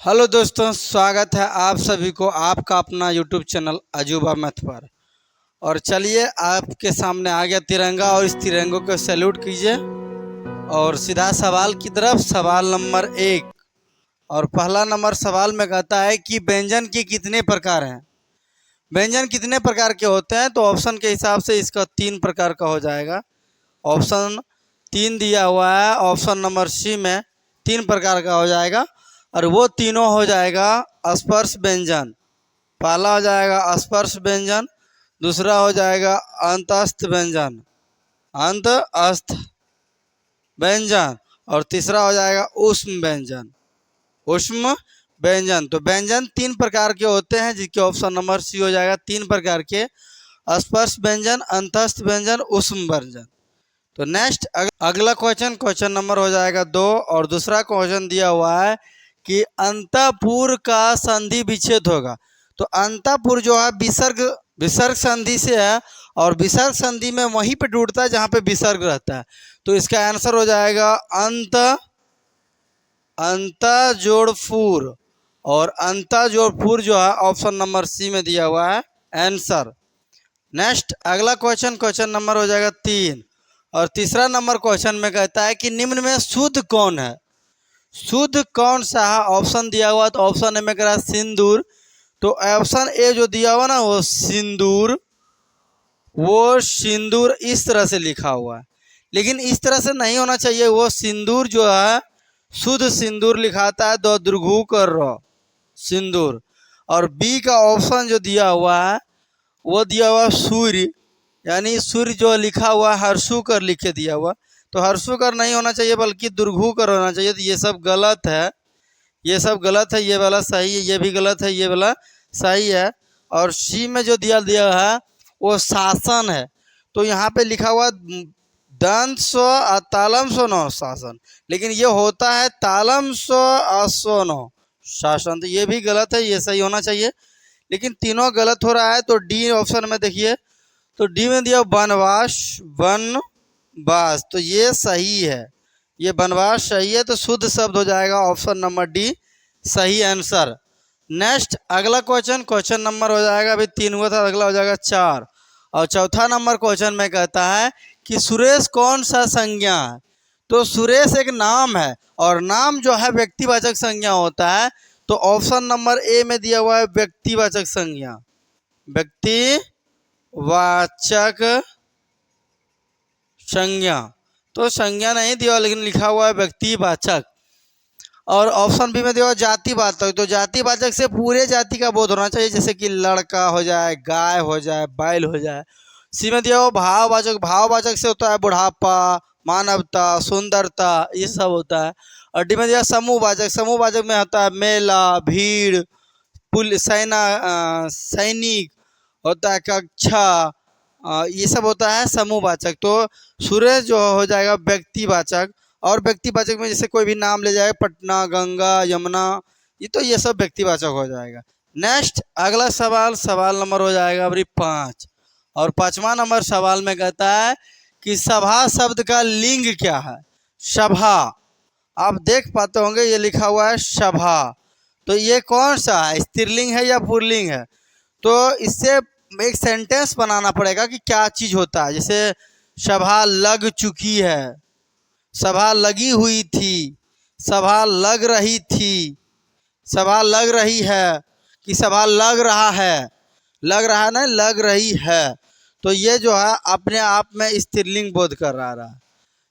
Hello दोस्तों, स्वागत है आप सभी को आपका अपना यूट्यूब चैनल अजूबा मैथ पर। और चलिए आपके सामने आ गया तिरंगा और इस तिरंगों को सैल्यूट कीजिए और सीधा सवाल की तरफ। सवाल नंबर 1 और पहला नंबर सवाल में कहता है कि व्यंजन के कितने प्रकार हैं। व्यंजन कितने प्रकार के होते हैं, तो ऑप्शन के हिसाब से इसका 3 प्रकार का हो जाएगा। ऑप्शन 3 दिया हुआ है, ऑप्शन नंबर सी में 3 प्रकार का हो जाएगा और वो तीनों हो जाएगा स्पर्श व्यंजन। पहला हो जाएगा स्पर्श व्यंजन, दूसरा हो जाएगा अंतस्थ व्यंजन, अंतस्थ व्यंजन, और तीसरा हो जाएगा ऊष्म व्यंजन, ऊष्म व्यंजन। तो व्यंजन 3 प्रकार के होते हैं, जिसके ऑप्शन नंबर सी हो जाएगा 3 प्रकार के, स्पर्श व्यंजन, अंतस्थ व्यंजन, ऊष्म व्यंजन। तो नेक्स्ट अगला क्वेश्चन नंबर हो जाएगा 2 और दूसरा क्वेश्चन दिया हुआ है कि अंतःपुर का संधि विच्छेद होगा। तो अंतःपुर जो है विसर्ग संधि से है और विसर्ग संधि में वहीं पे टूटता है जहाँ पे विसर्ग रहता है। तो इसका आंसर हो जाएगा अंतःजोड़पुर, और अंतःजोड़पुर जो है ऑप्शन नंबर सी में दिया हुआ है आंसर। नेक्स्ट अगला क्वेश्चन नंबर हो जाएगा 3 और तीसरा नंबर क्वेश्चन में कहता है कि निम्न में शुद्ध कौन है। शुद्ध कौन सा है, ऑप्शन दिया हुआ, तो ऑप्शन ए में कह रहा है सिंदूर। तो ऑप्शन ए जो दिया हुआ ना वो सिंदूर इस तरह से लिखा हुआ है, लेकिन इस तरह से नहीं होना चाहिए। वो सिंदूर जो है शुद्ध सिंदूर लिखाता है, दो दुर्घु कर रहा सिंदूर। और बी का ऑप्शन जो दिया हुआ है वो दिया हुआ सूर्य, यानी सूर्य जो लिखा हुआ है हर्षुकर लिख के दिया हुआ, तो हर्षुकर नहीं होना चाहिए बल्कि दुर्घुकर होना चाहिए। तो ये सब गलत है, ये सब गलत है, ये वाला सही है, ये भी गलत है, ये वाला सही है। और सी में जो दिया है वो शासन है। तो यहाँ पे लिखा हुआ दंत स्व तालम स्व नो शासन, लेकिन ये होता है तालम स्व अस्व नो शासन। तो ये भी गलत है, ये सही होना चाहिए, लेकिन तीनों गलत हो रहा है। तो डी ऑप्शन में देखिए, तो डी में दिया वनवास, तो ये सही है, ये वनवास सही है। तो शुद्ध शब्द हो जाएगा ऑप्शन नंबर डी सही आंसर। नेक्स्ट अगला क्वेश्चन नंबर हो जाएगा, अभी 3 हुआ था, अगला हो जाएगा 4 और चौथा नंबर क्वेश्चन में कहता है कि सुरेश कौन सा संज्ञा है। तो सुरेश एक नाम है और नाम जो है व्यक्तिवाचक संज्ञा होता है। तो ऑप्शन नंबर ए में दिया हुआ है व्यक्तिवाचक संज्ञा, व्यक्तिवाचक संज्ञा। तो संज्ञा नहीं दिया लेकिन लिखा हुआ है व्यक्तिवाचक। और ऑप्शन बी में दिया हुआ जातिवाचक। तो जातिवाचक से पूरे जाति का बोध होना चाहिए, जैसे कि लड़का हो जाए, गाय हो जाए, बैल हो जाए। सी में दिया हुआ भाववाचक। भाववाचक से होता है बुढ़ापा, मानवता, सुंदरता, ये सब होता है। और डी में दिया समूहवाचक। समूहवाचक में होता है मेला, भीड़, सैनिक होता है, कक्षा, ये सब होता है समूहवाचक। तो सुरेश जो हो जाएगा व्यक्तिवाचक, और व्यक्तिवाचक में जैसे कोई भी नाम ले जाए, पटना, गंगा, यमुना, ये तो ये सब व्यक्तिवाचक हो जाएगा। नेक्स्ट अगला सवाल नंबर हो जाएगा अभी 5 और 5वां नंबर सवाल में कहता है कि सभा शब्द का लिंग क्या है। सभा, आप देख पाते होंगे ये लिखा हुआ है सभा, तो ये कौन सा है, स्त्रीलिंग है या पुल्लिंग है। तो इससे एक सेंटेंस बनाना पड़ेगा कि क्या चीज़ होता है। जैसे सभा लग चुकी है, सभा लगी हुई थी, सभा लग रही थी, सभा लग रही है, कि सभा लग रहा है, लग रहा नहीं लग रही है। तो ये जो है अपने आप में स्त्रीलिंग बोध कर रहा है,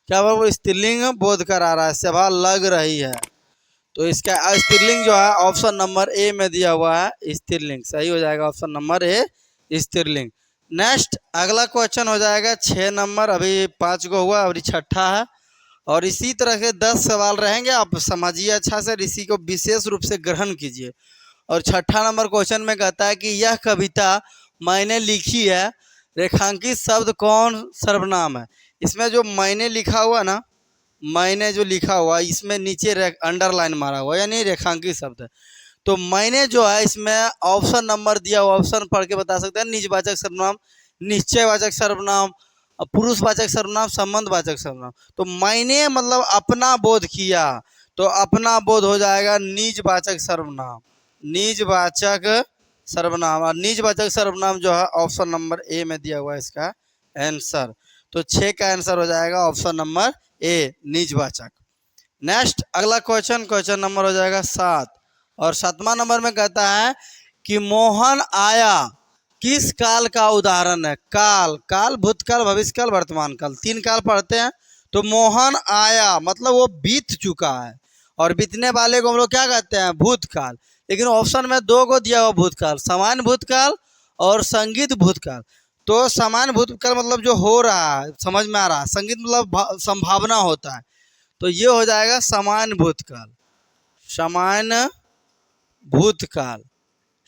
क्या वो स्त्रीलिंग बोध करा रहा है, सभा लग रही है। तो इसका स्त्रीलिंग जो है ऑप्शन नंबर ए में दिया हुआ है स्त्रीलिंग, सही हो जाएगा ऑप्शन नंबर ए स्त्रीलिंग। नेक्स्ट अगला क्वेश्चन हो जाएगा 6 नंबर, अभी 5 को हुआ, अभी 6ठा है। और इसी तरह के 10 सवाल रहेंगे, आप समझिए अच्छा से, इसी को विशेष रूप से ग्रहण कीजिए। और 6ठा नंबर क्वेश्चन में कहता है कि यह कविता मैंने लिखी है, रेखांकित शब्द कौन सर्वनाम है। इसमें जो मैंने लिखा हुआ ना, मैंने जो लिखा हुआ इसमें नीचे अंडरलाइन मारा हुआ, यानी रेखांकित शब्द है। तो मैंने जो है इसमें ऑप्शन नंबर दिया हुआ, ऑप्शन पढ़ के बता सकते हैं। निजवाचक सर्वनाम, निश्चयवाचक सर्वनाम, पुरुषवाचक सर्वनाम, संबंधवाचक सर्वनाम। तो मैंने मतलब अपना बोध किया, तो अपना बोध हो जाएगा निजवाचक सर्वनाम। निजवाचक सर्वनाम, और निजवाचक सर्वनाम जो है ऑप्शन नंबर ए में दिया हुआ है इसका आंसर। तो 6 का आंसर हो जाएगा ऑप्शन नंबर ए, निजवाचक। नेक्स्ट अगला क्वेश्चन, क्वेश्चन नंबर हो जाएगा 7, और 7वां नंबर में कहता है कि मोहन आया किस काल का उदाहरण है। काल, काल भूतकाल भविष्यकाल वर्तमान काल, 3 काल पढ़ते हैं। तो मोहन आया मतलब वो बीत चुका है, और बीतने वाले को हम लोग क्या कहते हैं, भूतकाल। लेकिन ऑप्शन में 2 को दिया हुआ भूतकाल, सामान्य भूतकाल और संगीत भूतकाल। तो सामान्य भूतकाल मतलब जो हो रहा है, समझ में आ रहा है। संगीत मतलब संभावना होता है। तो ये हो जाएगा सामान्य भूतकाल। सामान्य भूतकाल,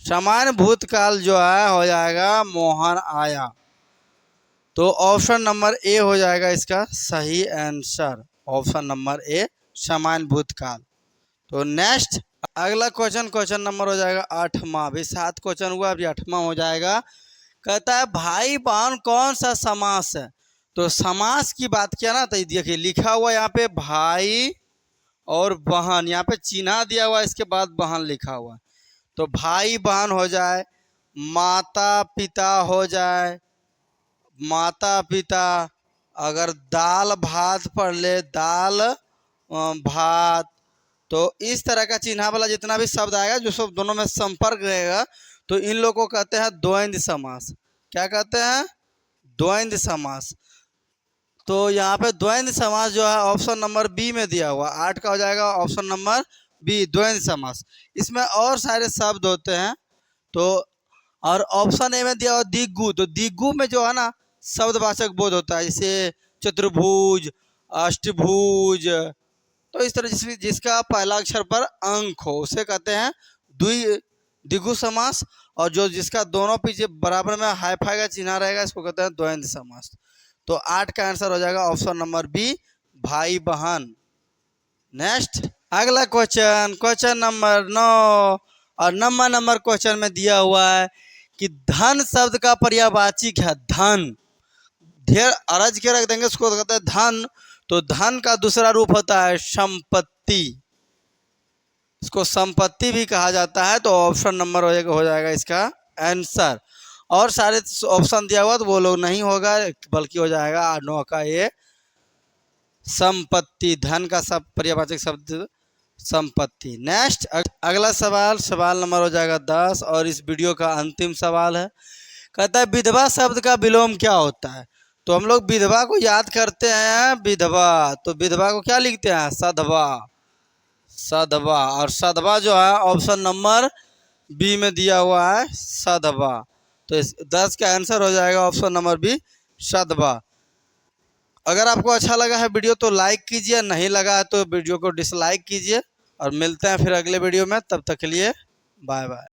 सामान्य भूतकाल जो है हो जाएगा मोहन आया। तो ऑप्शन नंबर ए हो जाएगा इसका सही आंसर, ऑप्शन नंबर ए सामान्य भूतकाल। तो नेक्स्ट अगला क्वेश्चन, क्वेश्चन नंबर हो जाएगा 8वां। अभी 7 क्वेश्चन हुआ, अभी 8वां हो जाएगा। कहता है भाई बहन कौन सा समास है। तो समास की बात किया ना, तो देखिए लिखा हुआ यहाँ पे भाई और बहन, यहाँ पे चिन्हा दिया हुआ, इसके बाद बहन लिखा हुआ। तो भाई बहन हो जाए, माता पिता हो जाए, माता पिता। अगर दाल भात पढ़ ले, दाल भात। तो इस तरह का चिन्ह वाला जितना भी शब्द आएगा, जो सब दोनों में संपर्क रहेगा, तो इन लोगों को कहते हैं द्वंद्व समास। क्या कहते हैं, द्वंद्व समास। तो यहाँ पे द्वंद्व समास जो है ऑप्शन नंबर बी में दिया हुआ, 8 का हो जाएगा ऑप्शन नंबर बी, द्वंद्व समास। इसमें और सारे शब्द होते हैं। तो और ऑप्शन ए में दिया हुआ दिग्गु। तो दिग्गु में जो है ना शब्दवाचक बोध होता है, जैसे चतुर्भुज, अष्टभुज। तो इस तरह जिसका पहला अक्षर पर अंक हो उसे कहते हैं द्विगु समास, और जो जिसका दोनों पीछे बराबर में हाइफाई का चिन्ह रहेगा इसको कहते हैं द्वंद्व समास। तो 8 का आंसर हो जाएगा ऑप्शन नंबर बी, भाई बहन। नेक्स्ट अगला क्वेश्चन, क्वेश्चन नंबर 9, और 9वां नंबर क्वेश्चन में दिया हुआ है कि धन शब्द का पर्यायवाची है धन। ढेर अरज के रख देंगे, उसको कहते हैं धन। तो धन का दूसरा रूप होता है संपत्ति, इसको संपत्ति भी कहा जाता है। तो ऑप्शन नंबर हो जाएगा इसका आंसर। और सारे ऑप्शन दिया हुआ तो वो लोग नहीं होगा, बल्कि हो जाएगा 9 का ये संपत्ति। धन का सब पर्यायवाचक शब्द संपत्ति। नेक्स्ट अगला सवाल, सवाल नंबर हो जाएगा 10, और इस वीडियो का अंतिम सवाल है। कहता है विधवा शब्द का विलोम क्या होता है। तो हम लोग विधवा को याद करते हैं विधवा, तो विधवा को क्या लिखते हैं, सधवा, सधवा। और सधवा जो है ऑप्शन नंबर बी में दिया हुआ है, सधवा। तो इस 10 का आंसर हो जाएगा ऑप्शन नंबर बी, सधवा। अगर आपको अच्छा लगा है वीडियो तो लाइक कीजिए, नहीं लगा है तो वीडियो को डिसलाइक कीजिए, और मिलते हैं फिर अगले वीडियो में। तब तक के लिए बाय बाय।